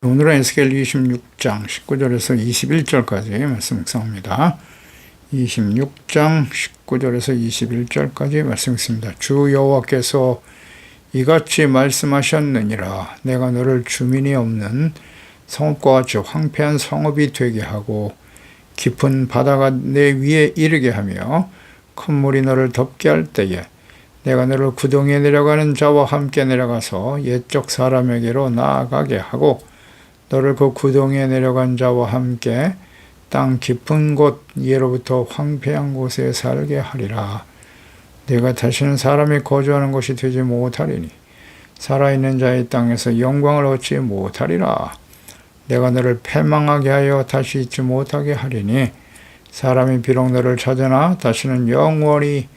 오늘은 에스겔 26장 19절에서 21절까지 말씀 묵상합니다. 26장 19절에서 21절까지 말씀 있습니다. 주 여호와께서 이같이 말씀하셨느니라. 내가 너를 주민이 없는 성읍과 같이 황폐한 성읍이 되게 하고 깊은 바다가 내 위에 이르게 하며 큰 물이 너를 덮게 할 때에 내가 너를 구덩이에 내려가는 자와 함께 내려가서 옛적 사람에게로 나아가게 하고 너를 그 구덩이에 내려간 자와 함께 땅 깊은 곳 예로부터 황폐한 곳에 살게 하리라. 내가 다시는 사람이 거주하는 곳이 되지 못하리니 살아있는 자의 땅에서 영광을 얻지 못하리라. 내가 너를 패망하게 하여 다시 있지 못하게 하리니 사람이 비록 너를 찾으나 다시는 영원히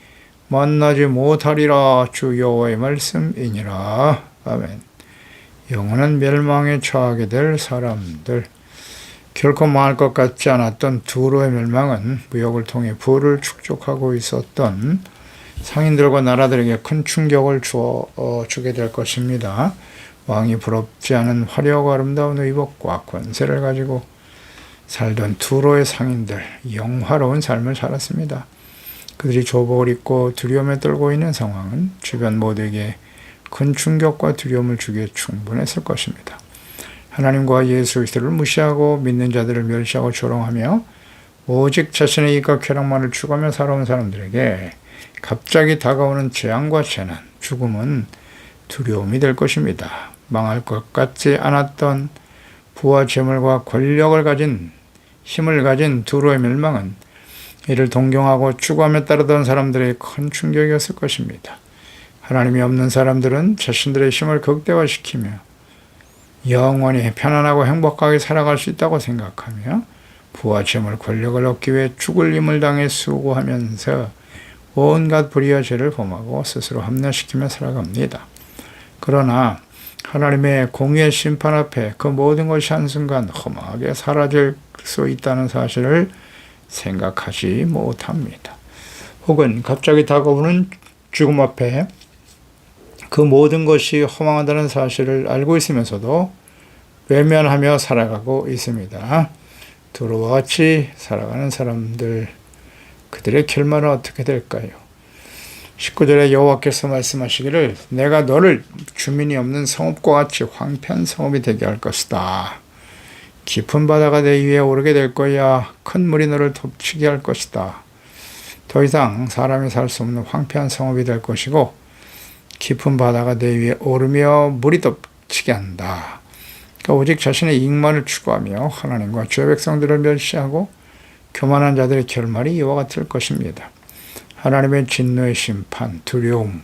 만나지 못하리라. 주 여호와의 말씀이니라. 아멘. 영원한 멸망에 처하게 될 사람들. 결코 망할 것 같지 않았던 두로의 멸망은 무역을 통해 부를 축적하고 있었던 상인들과 나라들에게 큰 충격을 주게 될 것입니다. 왕이 부럽지 않은 화려하고 아름다운 의복과 권세를 가지고 살던 두로의 상인들, 영화로운 삶을 살았습니다. 그들이 조복을 입고 두려움에 떨고 있는 상황은 주변 모두에게 큰 충격과 두려움을 주기에 충분했을 것입니다. 하나님과 예수 그리스도를 무시하고 믿는 자들을 멸시하고 조롱하며 오직 자신의 이익과 쾌락만을 추구하며 살아온 사람들에게 갑자기 다가오는 재앙과 재난, 죽음은 두려움이 될 것입니다. 망할 것 같지 않았던 부와 재물과 권력을 가진 힘을 가진 두로의 멸망은 이를 동경하고 추구하며 따르던 사람들의 큰 충격이었을 것입니다. 하나님이 없는 사람들은 자신들의 힘을 극대화시키며 영원히 편안하고 행복하게 살아갈 수 있다고 생각하며 부와 재물, 권력을 얻기 위해 죽을 힘을 당해 수고하면서 온갖 불의와 죄를 범하고 스스로 합리화시키며 살아갑니다. 그러나 하나님의 공의의 심판 앞에 그 모든 것이 한순간 험하게 사라질 수 있다는 사실을 생각하지 못합니다. 혹은 갑자기 다가오는 죽음 앞에 그 모든 것이 허망하다는 사실을 알고 있으면서도 외면하며 살아가고 있습니다. 두로와 같이 살아가는 사람들, 그들의 결말은 어떻게 될까요? 19절에 여호와께서 말씀하시기를 내가 너를 주민이 없는 성읍과 같이 황폐한 성읍이 되게 할 것이다. 깊은 바다가 내 위에 오르게 될 거야. 큰 물이 너를 덮치게 할 것이다. 더 이상 사람이 살 수 없는 황폐한 성읍이 될 것이고 깊은 바다가 내 위에 오르며 물이 덮치게 한다. 그러니까 오직 자신의 이익만을 추구하며 하나님과 주의 백성들을 멸시하고 교만한 자들의 결말이 이와 같을 것입니다. 하나님의 진노의 심판, 두려움,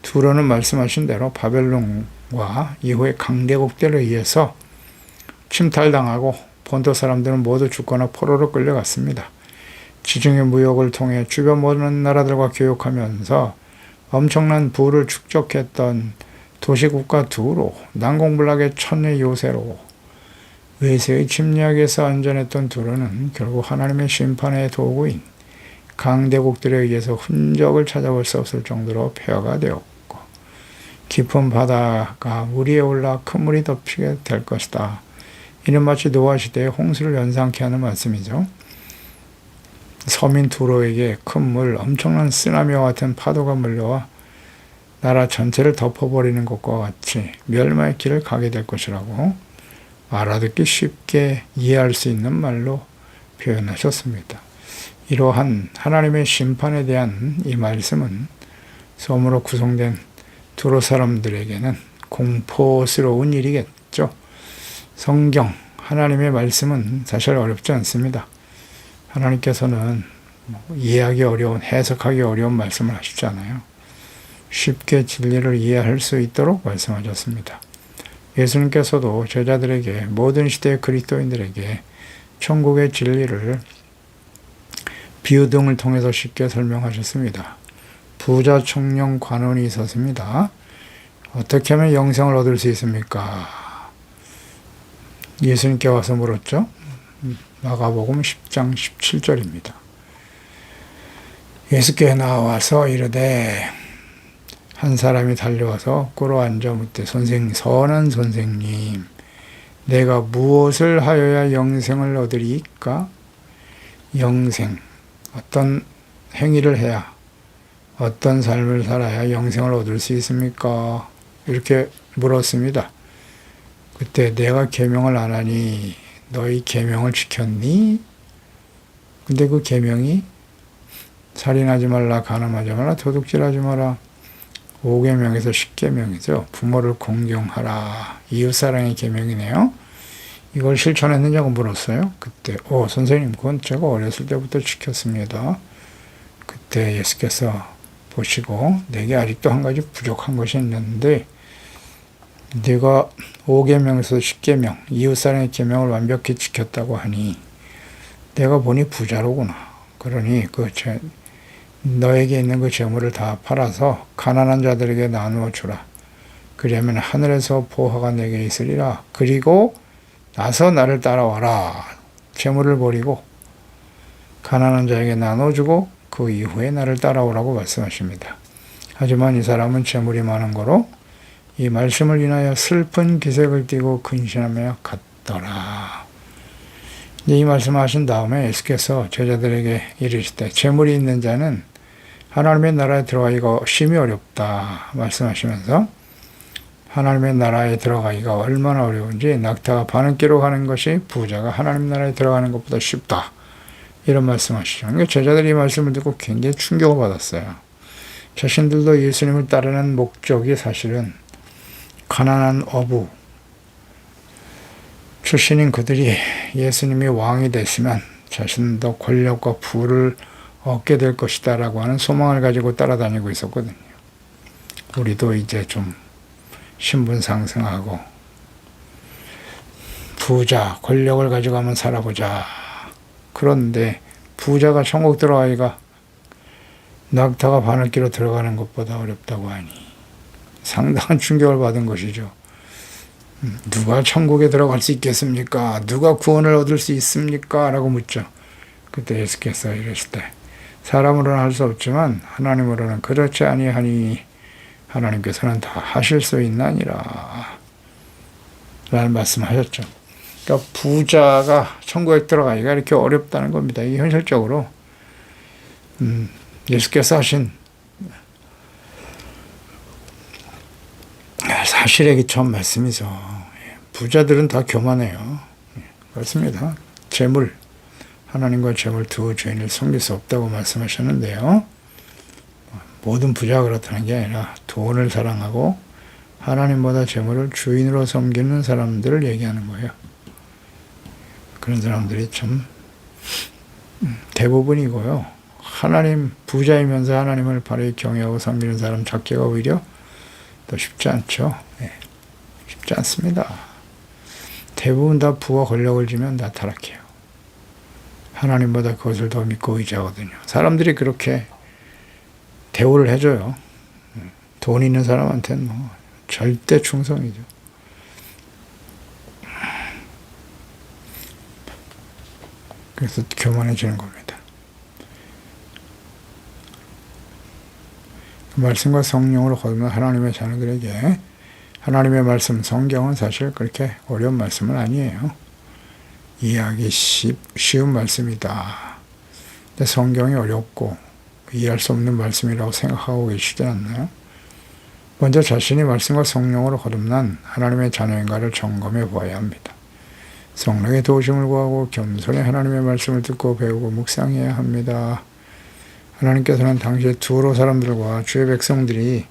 두로는 말씀하신 대로 바벨론과 이후의 강대국들에 의해서 침탈당하고 본토 사람들은 모두 죽거나 포로로 끌려갔습니다. 지중해 무역을 통해 주변 모든 나라들과 교역하면서 엄청난 부를 축적했던 도시국가 두로, 난공불락의 천의 요새로 외세의 침략에서 안전했던 두로는 결국 하나님의 심판의 도구인 강대국들에 의해서 흔적을 찾아볼 수 없을 정도로 폐허가 되었고 깊은 바다가 물 위에 올라 큰 물이 덮치게 될 것이다. 이는 마치 노아 시대의 홍수를 연상케 하는 말씀이죠. 서민 두로에게 큰 물, 엄청난 쓰나미와 같은 파도가 몰려와 나라 전체를 덮어버리는 것과 같이 멸망의 길을 가게 될 것이라고 알아듣기 쉽게 이해할 수 있는 말로 표현하셨습니다. 이러한 하나님의 심판에 대한 이 말씀은 섬으로 구성된 두로 사람들에게는 공포스러운 일이겠죠. 성경, 하나님의 말씀은 사실 어렵지 않습니다. 하나님께서는 이해하기 어려운, 해석하기 어려운 말씀을 하시지 않아요. 쉽게 진리를 이해할 수 있도록 말씀하셨습니다. 예수님께서도 제자들에게, 모든 시대의 그리스도인들에게 천국의 진리를 비유 등을 통해서 쉽게 설명하셨습니다. 부자 청년 관원이 있었습니다. 어떻게 하면 영생을 얻을 수 있습니까? 예수님께 와서 물었죠. 마가복음 10장 17절입니다. 예수께 나와서 이르되 한 사람이 달려와서 꿇어 앉아 묻되 선생님, 선한 선생님, 내가 무엇을 하여야 영생을 얻으리까? 영생, 어떤 행위를 해야, 어떤 삶을 살아야 영생을 얻을 수 있습니까? 이렇게 물었습니다. 그때 내가 계명을 안 하니 너희 계명을 지켰니? 근데 그 계명이 살인하지 말라, 간음하지 말라, 도둑질하지 마라. 5계명에서 10계명이죠. 부모를 공경하라. 이웃사랑의 계명이네요. 이걸 실천했느냐고 물었어요. 그때 선생님 그건 제가 어렸을 때부터 지켰습니다. 그때 예수께서 보시고 내게 아직도 한 가지 부족한 것이 있는데 네가 5계명에서 10계명 이웃사랑의 계명을 완벽히 지켰다고 하니 내가 보니 부자로구나. 그러니 너에게 있는 그 재물을 다 팔아서 가난한 자들에게 나누어 주라. 그러면 하늘에서 보화가 내게 있으리라. 그리고 나서 나를 따라와라. 재물을 버리고 가난한 자에게 나눠주고 그 이후에 나를 따라오라고 말씀하십니다. 하지만 이 사람은 재물이 많은 거로 이 말씀을 인하여 슬픈 기색을 띠고 근심하며 갔더라. 이 말씀을 하신 다음에 예수께서 제자들에게 이르시되 재물이 있는 자는 하나님의 나라에 들어가기가 심히 어렵다 말씀하시면서 하나님의 나라에 들어가기가 얼마나 어려운지 낙타가 바늘귀로 가는 것이 부자가 하나님 나라에 들어가는 것보다 쉽다. 이런 말씀하시죠. 그러니까 제자들이 이 말씀을 듣고 굉장히 충격을 받았어요. 자신들도 예수님을 따르는 목적이 사실은 가난한 어부 출신인 그들이 예수님이 왕이 되시면 자신도 권력과 부를 얻게 될 것이다 라고 하는 소망을 가지고 따라다니고 있었거든요. 우리도 이제 좀 신분 상승하고 부자, 권력을 가지고 한번 살아보자. 그런데 부자가 천국 들어가기가 낙타가 바늘귀로 들어가는 것보다 어렵다고 하니 상당한 충격을 받은 것이죠. 누가 천국에 들어갈 수 있겠습니까? 누가 구원을 얻을 수 있습니까? 라고 묻죠. 그때 예수께서 이르시되 사람으로는 할 수 없지만 하나님으로는 그렇지 아니하니 하나님께서는 다 하실 수 있나니라 라는 말씀하셨죠. 그러니까 부자가 천국에 들어가기가 이렇게 어렵다는 겁니다. 이 현실적으로 예수께서 하신 사실에 기초한 말씀이죠. 부자들은 다 교만해요. 그렇습니다. 재물, 하나님과 재물 두 주인을 섬길 수 없다고 말씀하셨는데요. 모든 부자가 그렇다는 게 아니라 돈을 사랑하고 하나님보다 재물을 주인으로 섬기는 사람들을 얘기하는 거예요. 그런 사람들이 참 대부분이고요. 하나님 부자이면서 하나님을 바르게 경외하고 섬기는 사람 찾기가 오히려 더 쉽지 않죠. 쉽지 않습니다. 대부분 다 부와 권력을 지면 다 타락해요. 하나님보다 그것을 더 믿고 의지하거든요. 사람들이 그렇게 대우를 해줘요. 돈 있는 사람한테는 뭐 절대 충성이죠. 그래서 교만해지는 겁니다. 그 말씀과 성령으로 거듭난 하나님의 자녀들에게 하나님의 말씀, 성경은 사실 그렇게 어려운 말씀은 아니에요. 이해하기 쉬운 말씀이다. 근데 성경이 어렵고 이해할 수 없는 말씀이라고 생각하고 계시지 않나요? 먼저 자신이 말씀과 성령으로 거듭난 하나님의 자녀인가를 점검해 보아야 합니다. 성령의 도우심을 구하고 겸손히 하나님의 말씀을 듣고 배우고 묵상해야 합니다. 하나님께서는 당시의 두로 사람들과 주의 백성들이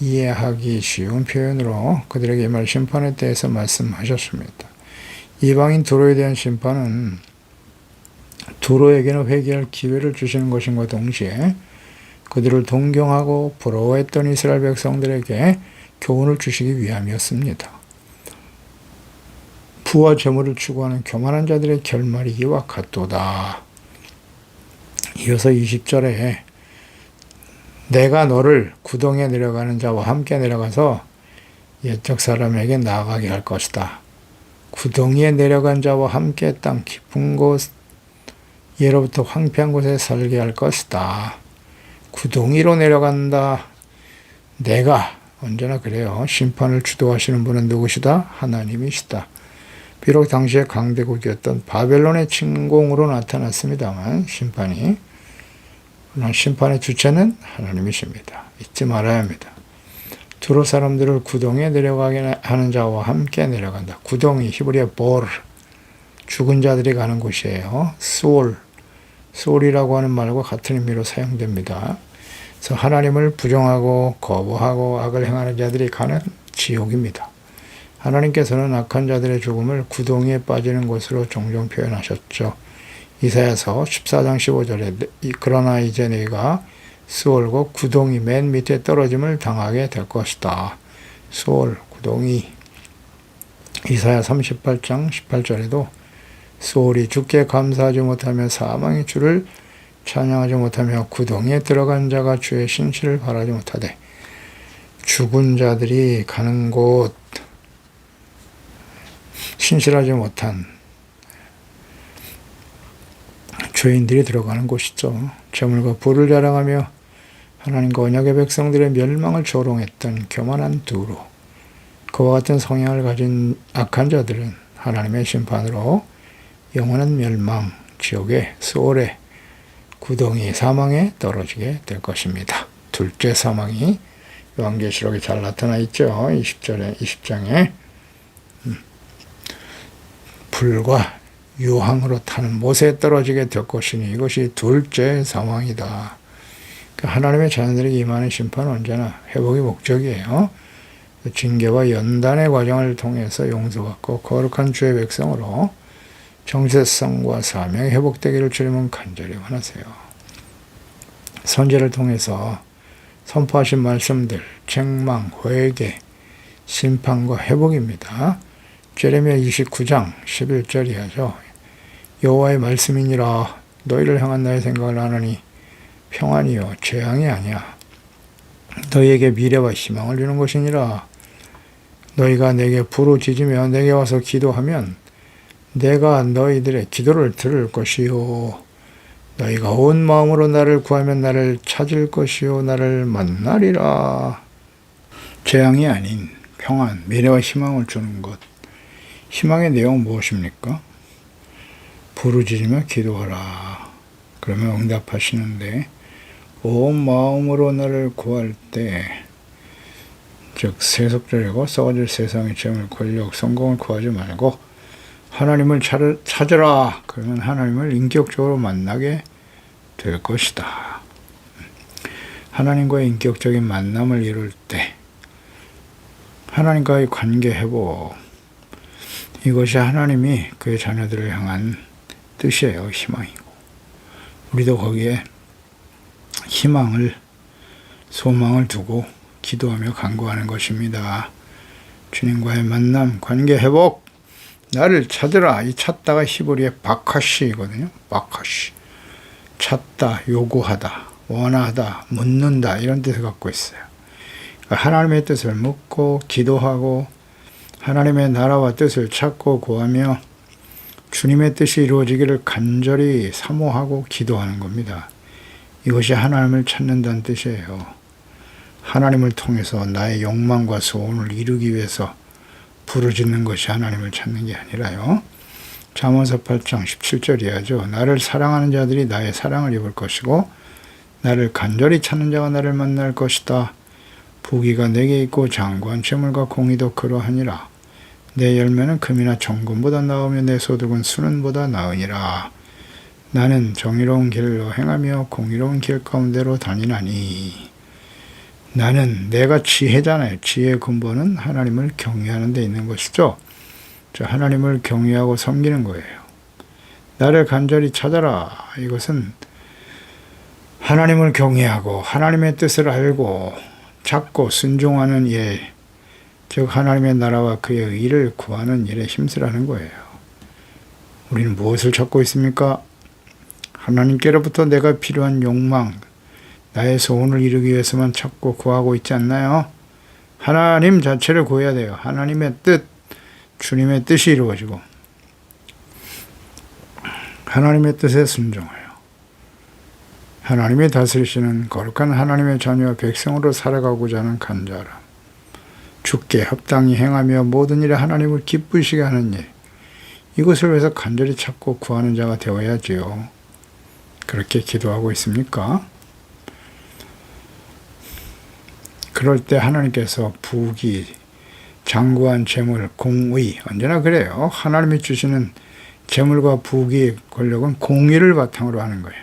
이해하기 쉬운 표현으로 그들에게 임할 심판에 대해서 말씀하셨습니다. 이방인 두로에 대한 심판은 두로에게는 회개할 기회를 주시는 것인과 동시에 그들을 동경하고 부러워했던 이스라엘 백성들에게 교훈을 주시기 위함이었습니다. 부와 재물을 추구하는 교만한 자들의 결말이 이와 같도다. 이어서 20절에 내가 너를 구덩이에 내려가는 자와 함께 내려가서 옛적 사람에게 나아가게 할 것이다. 구덩이에 내려간 자와 함께 땅 깊은 곳 예로부터 황폐한 곳에 살게 할 것이다. 구덩이로 내려간다. 내가 언제나 그래요. 심판을 주도하시는 분은 누구시다? 하나님이시다. 비록 당시에 강대국이었던 바벨론의 침공으로 나타났습니다만 심판이, 물론 심판의 주체는 하나님이십니다. 잊지 말아야 합니다. 두로 사람들을 구덩이에 내려가게 하는 자와 함께 내려간다. 구덩이, 히브리어 볼, 죽은 자들이 가는 곳이에요. 소울이라고 하는 말과 같은 의미로 사용됩니다. 그래서 하나님을 부정하고 거부하고 악을 행하는 자들이 가는 지옥입니다. 하나님께서는 악한 자들의 죽음을 구덩이에 빠지는 것으로 종종 표현하셨죠. 이사야서 14장 15절에 그러나 이제 네가 수월과 구덩이 맨 밑에 떨어짐을 당하게 될 것이다. 수월, 구덩이. 이사야 38장 18절에도 수월이 주께 감사하지 못하며 사망이 주를 찬양하지 못하며 구덩이에 들어간 자가 주의 신실을 바라지 못하되, 죽은 자들이 가는 곳, 신실하지 못한 죄인들이 들어가는 곳이죠. 재물과 부를 자랑하며 하나님과 언약의 백성들의 멸망을 조롱했던 교만한 두로, 그와 같은 성향을 가진 악한 자들은 하나님의 심판으로 영원한 멸망, 지옥의 수월의 구덩이 사망에 떨어지게 될 것입니다. 둘째 사망이 요한계시록에 잘 나타나 있죠. 20장에 불과 유황으로 타는 못에 떨어지게 될 것이니 이것이 둘째 사망이다. 하나님의 자녀들에게 임하는 심판은 언제나 회복의 목적이에요. 징계와 연단의 과정을 통해서 용서받고 거룩한 주의 백성으로 정체성과 사명이 회복되기를 주님은 간절히 원하세요. 선지를 통해서 선포하신 말씀들, 책망, 회개, 심판과 회복입니다. 제레미야 29장 11절이야죠. 여호와의 말씀이니라 너희를 향한 나의 생각을 아느니 평안이요 재앙이 아니야. 너희에게 미래와 희망을 주는 것이니라. 너희가 내게 부르짖으며 내게 와서 기도하면 내가 너희들의 기도를 들을 것이요. 너희가 온 마음으로 나를 구하면 나를 찾을 것이요. 나를 만나리라. 재앙이 아닌 평안, 미래와 희망을 주는 것. 희망의 내용은 무엇입니까? 부르짖으며 기도하라. 그러면 응답하시는데, 온 마음으로 나를 구할 때, 즉 세속적이고 썩어질 세상의 재물, 권력, 성공을 구하지 말고 하나님을 찾으라. 그러면 하나님을 인격적으로 만나게 될 것이다. 하나님과의 인격적인 만남을 이룰 때 하나님과의 관계 회복, 이것이 하나님이 그의 자녀들을 향한 뜻이에요. 희망이고 우리도 거기에 희망을, 소망을 두고 기도하며 간구하는 것입니다. 주님과의 만남, 관계 회복, 나를 찾으라. 이 찾다가 히브리의 바카시거든요. 바카시. 찾다, 요구하다, 원하다, 묻는다, 이런 뜻을 갖고 있어요. 하나님의 뜻을 묻고 기도하고 하나님의 나라와 뜻을 찾고 구하며 주님의 뜻이 이루어지기를 간절히 사모하고 기도하는 겁니다. 이것이 하나님을 찾는다는 뜻이에요. 하나님을 통해서 나의 욕망과 소원을 이루기 위해서 부르짖는 것이 하나님을 찾는 게 아니라요. 잠언서 8장 17절이야죠. 나를 사랑하는 자들이 나의 사랑을 입을 것이고 나를 간절히 찾는 자가 나를 만날 것이다. 부귀가 내게 있고 장관 재물과 공의도 그러하니라. 내 열매는 금이나 정금보다 나으며 내 소득은 수는보다 나으니라. 나는 정의로운 길로 행하며 공의로운 길 가운데로 다니나니. 나는, 내가 지혜잖아요. 지혜의 근본은 하나님을 경외하는 데 있는 것이죠. 하나님을 경외하고 섬기는 거예요. 나를 간절히 찾아라. 이것은 하나님을 경외하고 하나님의 뜻을 알고 찾고 순종하는 일, 즉 하나님의 나라와 그의 의를 구하는 일에 힘쓰라는 거예요. 우리는 무엇을 찾고 있습니까? 하나님께로부터 내가 필요한 욕망, 나의 소원을 이루기 위해서만 찾고 구하고 있지 않나요? 하나님 자체를 구해야 돼요. 하나님의 뜻, 주님의 뜻이 이루어지고 하나님의 뜻에 순종하여 하나님이 다스리시는 거룩한 하나님의 자녀와 백성으로 살아가고자 하는 간절함, 주께 합당히 행하며 모든 일에 하나님을 기쁘시게 하는 일, 이것을 위해서 간절히 찾고 구하는 자가 되어야지요. 그렇게 기도하고 있습니까? 그럴 때 하나님께서 부귀, 장구한 재물, 공의, 언제나 그래요. 하나님이 주시는 재물과 부귀, 권력은 공의를 바탕으로 하는 거예요.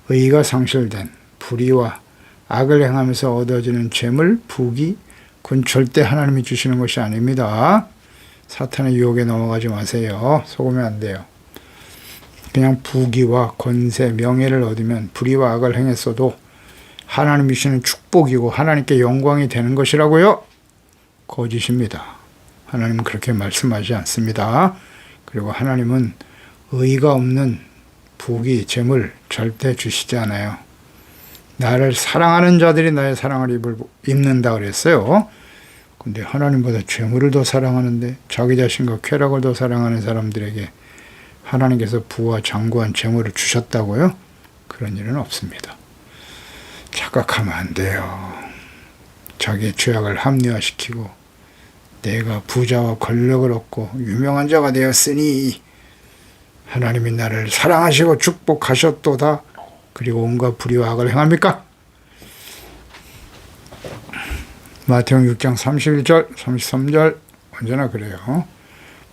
의가 상실된 불의와 악을 행하면서 얻어지는 재물, 부귀, 그건 절대 하나님이 주시는 것이 아닙니다. 사탄의 유혹에 넘어가지 마세요. 속으면 안 돼요. 그냥 부귀와 권세, 명예를 얻으면 불의와 악을 행했어도 하나님이 주시는 축복이고 하나님께 영광이 되는 것이라고요? 거짓입니다. 하나님은 그렇게 말씀하지 않습니다. 그리고 하나님은 의가 없는 부귀, 재물 절대 주시지 않아요. 나를 사랑하는 자들이 나의 사랑을 입는다 그랬어요. 근데 하나님보다 재물을 더 사랑하는데 자기 자신과 쾌락을 더 사랑하는 사람들에게 하나님께서 부와 장구한 재물을 주셨다고요? 그런 일은 없습니다. 착각하면 안 돼요. 자기의 죄악을 합리화시키고 내가 부자와 권력을 얻고 유명한 자가 되었으니 하나님이 나를 사랑하시고 축복하셨도다. 그리고 온갖 불의와 악을 행합니까? 마태복음 6장 31절, 33절 언제나 그래요.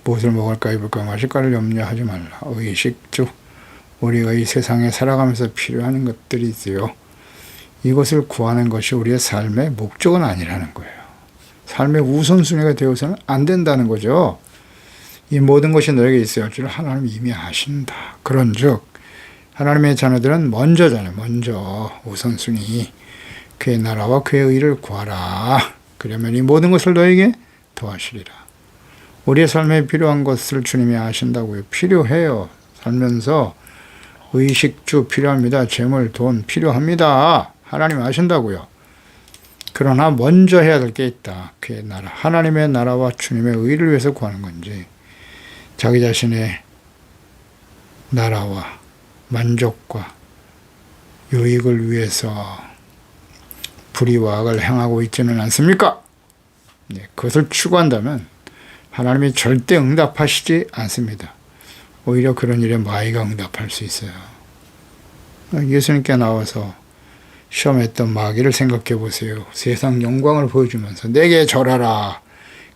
무엇을 먹을까 입을까 마실까를 염려하지 말라. 의식주, 우리가 이 세상에 살아가면서 필요한 것들이지요. 이것을 구하는 것이 우리의 삶의 목적은 아니라는 거예요. 삶의 우선순위가 되어서는 안 된다는 거죠. 이 모든 것이 너에게 있어야 할 줄 하나님이 이미 아신다. 그런즉 하나님의 자녀들은 먼저잖아요. 먼저 우선순위. 그의 나라와 그의 의를 구하라. 그러면 이 모든 것을 너에게 더하시리라. 우리의 삶에 필요한 것을 주님이 아신다고요. 필요해요. 살면서 의식주 필요합니다. 재물, 돈 필요합니다. 하나님 아신다고요. 그러나 먼저 해야 될 게 있다. 그의 나라. 하나님의 나라와 주님의 의를 위해서 구하는 건지 자기 자신의 나라와 만족과 유익을 위해서 불의와 악을 행하고 있지는 않습니까? 네, 그것을 추구한다면 하나님이 절대 응답하시지 않습니다. 오히려 그런 일에 마귀가 응답할 수 있어요. 예수님께 나와서 시험했던 마귀를 생각해 보세요. 세상 영광을 보여주면서 내게 절하라.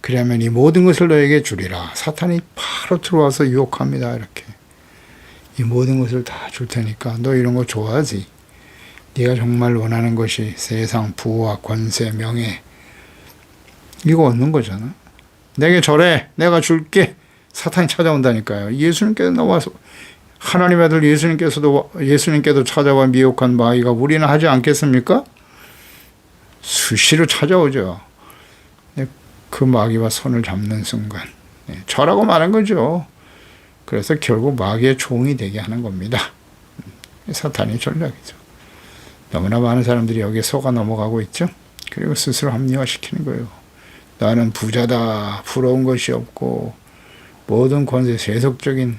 그러면 이 모든 것을 너에게 주리라. 사탄이 바로 들어와서 유혹합니다. 이렇게. 이 모든 것을 다 줄 테니까 너 이런 거 좋아하지? 네가 정말 원하는 것이 세상 부와 권세, 명예 이거 얻는 거잖아. 내게 절해. 내가 줄게. 사탄이 찾아온다니까요. 예수님께서 나와서 하나님의 아들 예수님께도 찾아와 미혹한 마귀가 우리는 하지 않겠습니까? 수시로 찾아오죠. 그 마귀와 손을 잡는 순간 절하고 마는 거죠. 그래서 결국 마귀의 종이 되게 하는 겁니다. 사탄의 전략이죠. 너무나 많은 사람들이 여기에 속아 넘어가고 있죠. 그리고 스스로 합리화시키는 거예요. 나는 부자다. 부러운 것이 없고 모든 권세, 세속적인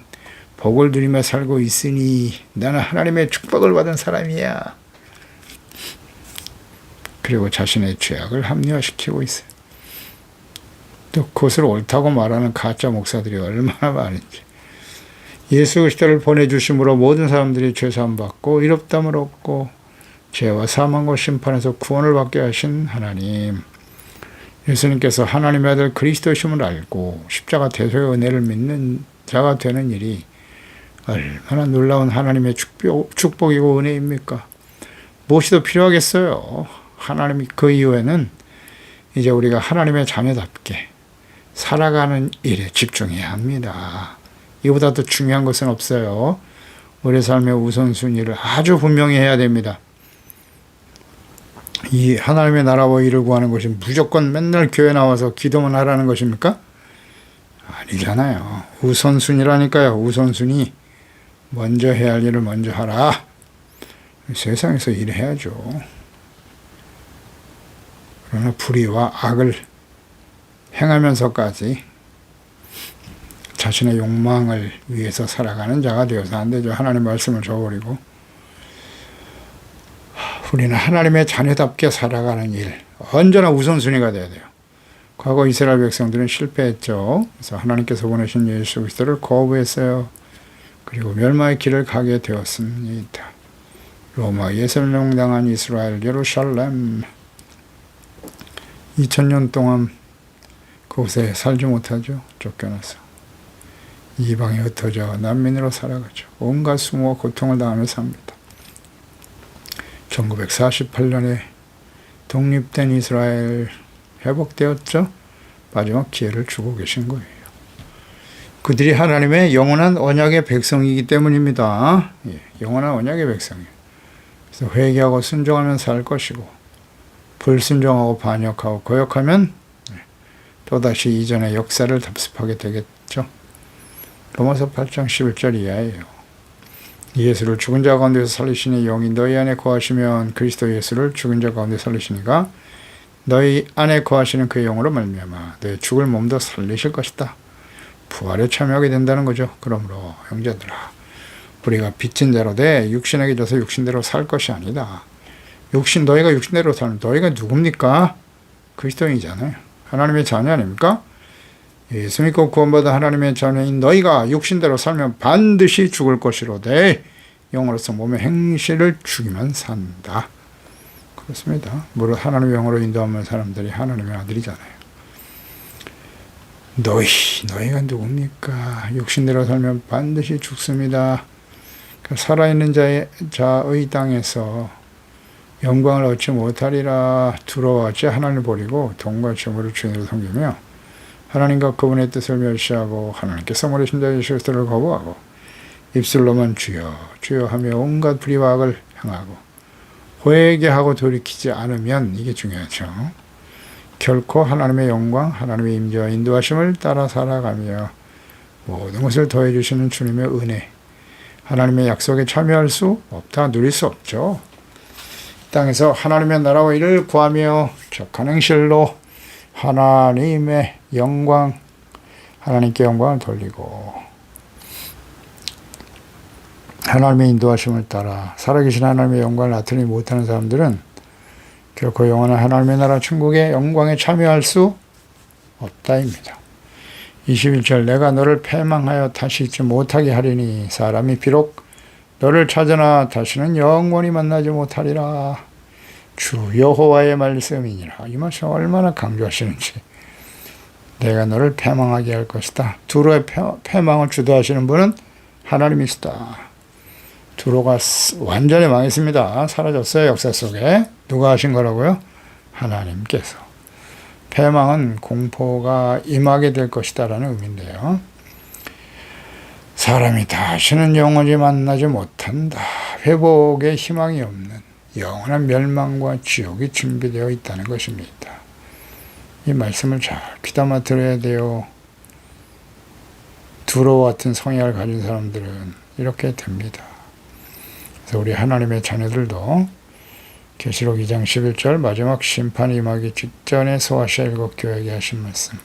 복을 누리며 살고 있으니 나는 하나님의 축복을 받은 사람이야. 그리고 자신의 죄악을 합리화시키고 있어요. 또 그것을 옳다고 말하는 가짜 목사들이 얼마나 많은지. 예수 그리스도를 보내주심으로 모든 사람들이 죄사함 받고 의롭다함을 얻고 죄와 사망과 심판에서 구원을 받게 하신 하나님. 예수님께서 하나님의 아들 그리스도심을 알고 십자가 대속의 은혜를 믿는 자가 되는 일이 얼마나 놀라운 하나님의 축복이고 은혜입니까? 무엇이 더 필요하겠어요? 하나님이 그 이후에는 이제 우리가 하나님의 자녀답게 살아가는 일에 집중해야 합니다. 이보다 더 중요한 것은 없어요. 우리 삶의 우선순위를 아주 분명히 해야 됩니다. 이 하나님의 나라와 일을 구하는 것이 무조건 맨날 교회 나와서 기도만 하라는 것입니까? 아니잖아요. 우선순위라니까요. 우선순위. 먼저 해야 할 일을 먼저 하라. 세상에서 일해야죠. 그러나 불의와 악을 행하면서까지 자신의 욕망을 위해서 살아가는 자가 되어서 안 되죠. 하나님의 말씀을 저버리고. 우리는 하나님의 자녀답게 살아가는 일, 언제나 우선순위가 돼야 돼요. 과거 이스라엘 백성들은 실패했죠. 그래서 하나님께서 보내신 예수 그리스도를 거부했어요. 그리고 멸망의 길을 가게 되었습니다. 로마에 설명당한 이스라엘 예루살렘 2000년 동안 그곳에 살지 못하죠. 쫓겨나서 이방에 흩어져 난민으로 살아가죠. 온갖 수모와 고통을 당하며 삽니다. 1948년에 독립된 이스라엘 회복되었죠. 마지막 기회를 주고 계신 거예요. 그들이 하나님의 영원한 언약의 백성이기 때문입니다. 예, 영원한 언약의 백성이에요. 그래서 회개하고 순종하면 살 것이고 불순종하고 반역하고 거역하면 또다시 이전의 역사를 답습하게 되겠죠. 로마서 8장 11절 이하예요. 예수를 죽은 자 가운데서 살리시니 영이 너희 안에 거하시면 그리스도 예수를 죽은 자 가운데 살리시니가 너희 안에 거하시는 그 영으로 말미암아 너희 죽을 몸도 살리실 것이다. 부활에 참여하게 된다는 거죠. 그러므로 형제들아 우리가 빚진 대로 돼 육신에게 져서 육신대로 살 것이 아니다. 너희가 육신대로 살면 너희가 누굽니까? 그리스도인이잖아요. 하나님의 자녀 아닙니까? 예수 믿고 구원받은 하나님의 자녀인 너희가 육신대로 살면 반드시 죽을 것이로되 영으로서 몸의 행실을 죽이면 산다. 그렇습니다. 물론 하나님의 영으로 인도하는 사람들이 하나님의 아들이잖아요. 너희가 누굽니까? 육신대로 살면 반드시 죽습니다. 살아있는 자의 땅에서 영광을 얻지 못하리라. 두려워 어찌 하나님을 버리고 돈과 재물을 주인으로 섬기며 하나님과 그분의 뜻을 멸시하고 하나님께서 보내신 자 예수 그리스도를 거부하고 입술로만 주여 주여 하며 온갖 불의와 악을 행하고 회개하고 돌이키지 않으면 이게 중요하죠. 결코 하나님의 영광, 하나님의 임재와 인도하심을 따라 살아가며 모든 것을 더해 주시는 주님의 은혜, 하나님의 약속에 참여할 수 없다, 누릴 수 없죠. 땅에서 하나님의 나라와 일을 구하며 착한 행실로 하나님의 영광, 하나님께 영광을 돌리고 하나님의 인도하심을 따라 살아계신 하나님의 영광을 나타내지 못하는 사람들은 결코 영원한 하나님의 나라 천국의 영광에 참여할 수 없다입니다. 21절 내가 너를 패망하여 다시 잊지 못하게 하리니 사람이 비록 너를 찾으나 다시는 영원히 만나지 못하리라. 주 여호와의 말씀이니라. 이 말씀 얼마나 강조하시는지. 내가 너를 패망하게 할 것이다. 두로의 패망을 주도하시는 분은 하나님이시다. 두로가 완전히 망했습니다. 사라졌어요. 역사 속에. 누가 하신 거라고요? 하나님께서. 패망은 공포가 임하게 될 것이다 라는 의미인데요. 사람이 다시는 영원히 만나지 못한다. 회복의 희망이 없는 영원한 멸망과 지옥이 준비되어 있다는 것입니다. 이 말씀을 잘 귀담아 들어야 돼요. 두로와 같은 성향을 가진 사람들은 이렇게 됩니다. 그래서 우리 하나님의 자녀들도 계시록 2장 11절 마지막 심판이 임하기 직전에 소아시아 일곱 교회에게 하신 말씀,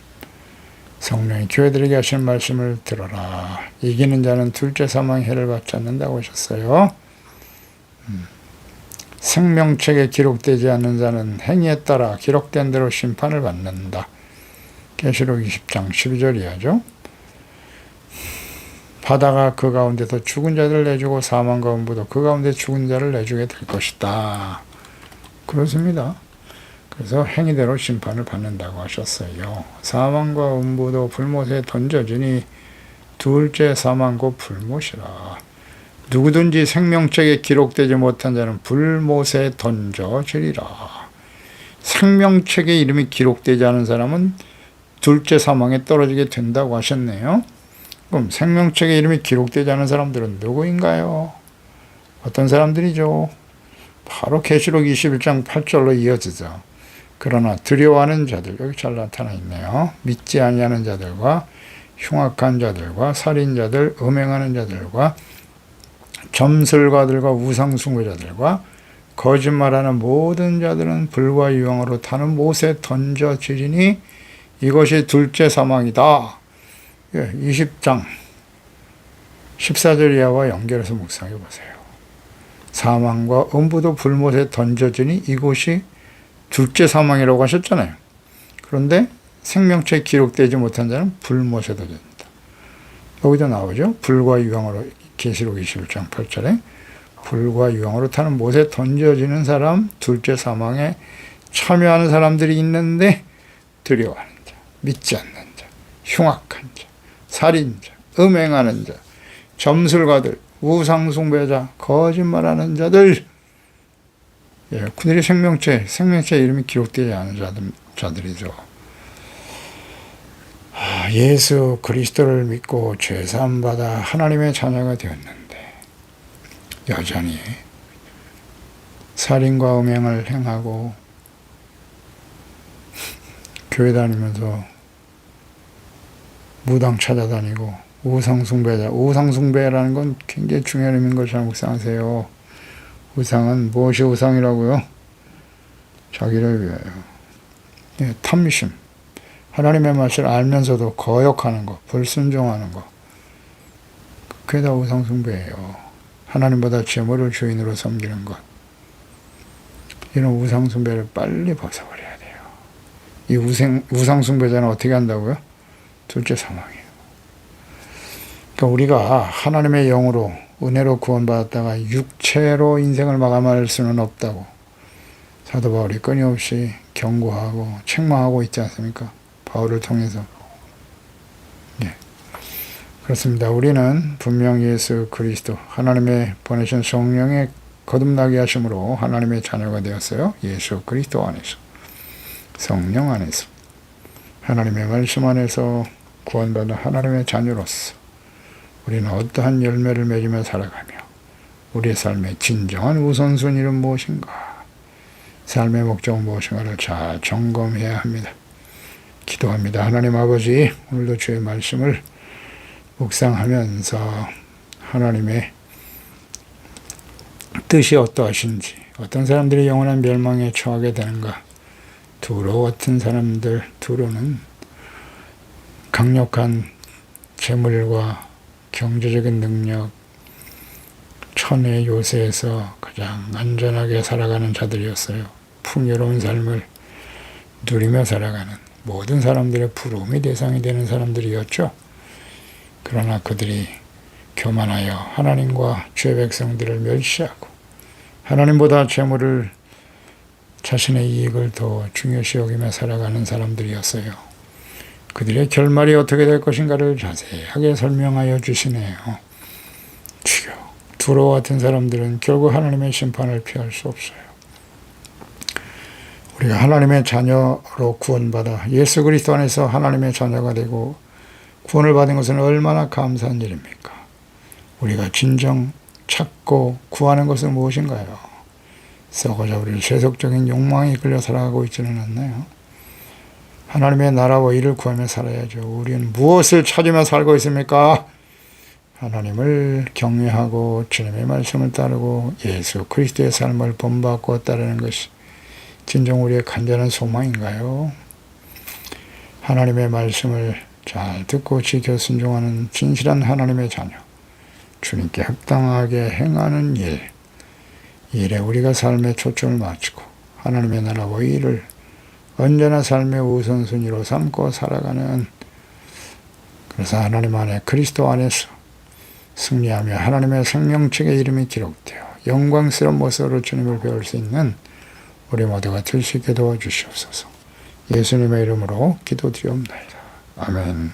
성령이 교회들에게 하신 말씀을 들어라. 이기는 자는 둘째 사망의 해를 받지 않는다고 하셨어요. 생명책에 기록되지 않는 자는 행위에 따라 기록된 대로 심판을 받는다. 계시록 20장 12절 이하죠. 바다가 그 가운데서 죽은 자들을 내주고 사망과 음부도 그 가운데 죽은 자를 내주게 될 것이다. 그렇습니다. 그래서 행위대로 심판을 받는다고 하셨어요. 사망과 음부도 불못에 던져지니 둘째 사망고 불못이라. 누구든지 생명책에 기록되지 못한 자는 불못에 던져지리라. 생명책에 이름이 기록되지 않은 사람은 둘째 사망에 떨어지게 된다고 하셨네요. 그럼 생명책에 이름이 기록되지 않은 사람들은 누구인가요? 어떤 사람들이죠? 바로 계시록 21장 8절로 이어지죠. 그러나 두려워하는 자들, 여기 잘 나타나 있네요. 믿지 아니하는 자들과 흉악한 자들과 살인자들, 음행하는 자들과 점술가들과 우상숭배자들과 거짓말하는 모든 자들은 불과 유황으로 타는 못에 던져지리니 이것이 둘째 사망이다. 20장 14절 이하와 연결해서 묵상해 보세요. 사망과 음부도 불못에 던져지니 이곳이 둘째 사망이라고 하셨잖아요. 그런데 생명체에 기록되지 못한 자는 불 모셔도 된다. 여기도 나오죠. 불과 유황으로 계시록 21장 8절에 불과 유황으로 타는 못에 던져지는 사람, 둘째 사망에 참여하는 사람들이 있는데 두려워하는 자, 믿지 않는 자, 흉악한 자, 살인자, 음행하는 자, 점술가들, 우상숭배자, 거짓말하는 자들, 그들의 생명체 이름이 기록되지 않은 자들이죠. 예수 그리스도를 믿고 죄사함받아 하나님의 자녀가 되었는데 여전히 살인과 음행을 행하고 교회 다니면서 무당 찾아다니고 우상숭배자, 우상숭배라는 건 굉장히 중요한 의미인 걸 잘 묵상하세요. 우상은 무엇이 우상이라고요? 자기를 위하여. 탐심, 하나님의 말씀을 알면서도 거역하는 것, 불순종하는 것, 그게 다 우상숭배예요. 하나님보다 재물을 주인으로 섬기는 것, 이런 우상숭배를 빨리 벗어버려야 돼요. 이 우상숭배자는 어떻게 한다고요? 둘째 사망이에요. 그러니까 우리가 하나님의 영으로 은혜로 구원받았다가 육체로 인생을 마감할 수는 없다고 사도 바울이 끊임없이 경고하고 책망하고 있지 않습니까? 바울을 통해서. 그렇습니다. 우리는 분명 예수 그리스도 하나님의 보내신 성령의 거듭나게 하심으로 하나님의 자녀가 되었어요. 예수 그리스도 안에서, 성령 안에서, 하나님의 말씀 안에서 구원받은 하나님의 자녀로서 우리는 어떠한 열매를 맺으며 살아가며 우리의 삶의 진정한 우선순위는 무엇인가, 삶의 목적은 무엇인가를 잘 점검해야 합니다. 기도합니다. 하나님 아버지, 오늘도 주의 말씀을 묵상하면서 하나님의 뜻이 어떠하신지, 어떤 사람들이 영원한 멸망에 처하게 되는가. 두로 같은 사람들, 두로는 강력한 재물과 경제적인 능력, 천의 요새에서 가장 안전하게 살아가는 자들이었어요. 풍요로운 삶을 누리며 살아가는 모든 사람들의 부러움의 대상이 되는 사람들이었죠. 그러나 그들이 교만하여 하나님과 주의 백성들을 멸시하고 하나님보다 재물을, 자신의 이익을 더 중요시 여기며 살아가는 사람들이었어요. 그들의 결말이 어떻게 될 것인가를 자세하게 설명하여 주시네요. 주여, 두로 같은 사람들은 결국 하나님의 심판을 피할 수 없어요. 우리가 하나님의 자녀로 구원받아 예수 그리스도 안에서 하나님의 자녀가 되고 구원을 받은 것은 얼마나 감사한 일입니까? 우리가 진정 찾고 구하는 것은 무엇인가요? 썩어져 우리 세속적인 욕망에 이끌려 살아가고 있지는 않나요? 하나님의 나라와 일을 구하며 살아야죠. 우리는 무엇을 찾으며 살고 있습니까? 하나님을 경외하고 주님의 말씀을 따르고 예수 그리스도의 삶을 본받고 따르는 것이 진정 우리의 간절한 소망인가요? 하나님의 말씀을 잘 듣고 지켜 순종하는 진실한 하나님의 자녀, 주님께 합당하게 행하는 일에 우리가 삶의 초점을 맞추고 하나님의 나라와 일을 언제나 삶의 우선순위로 삼고 살아가는, 그래서 하나님 안에 그리스도 안에서 승리하며 하나님의 생명책의 이름이 기록되어 영광스러운 모습으로 주님을 배울 수 있는 우리 모두가 될 수 있게 도와주시옵소서. 예수님의 이름으로 기도드리옵나이다. 아멘.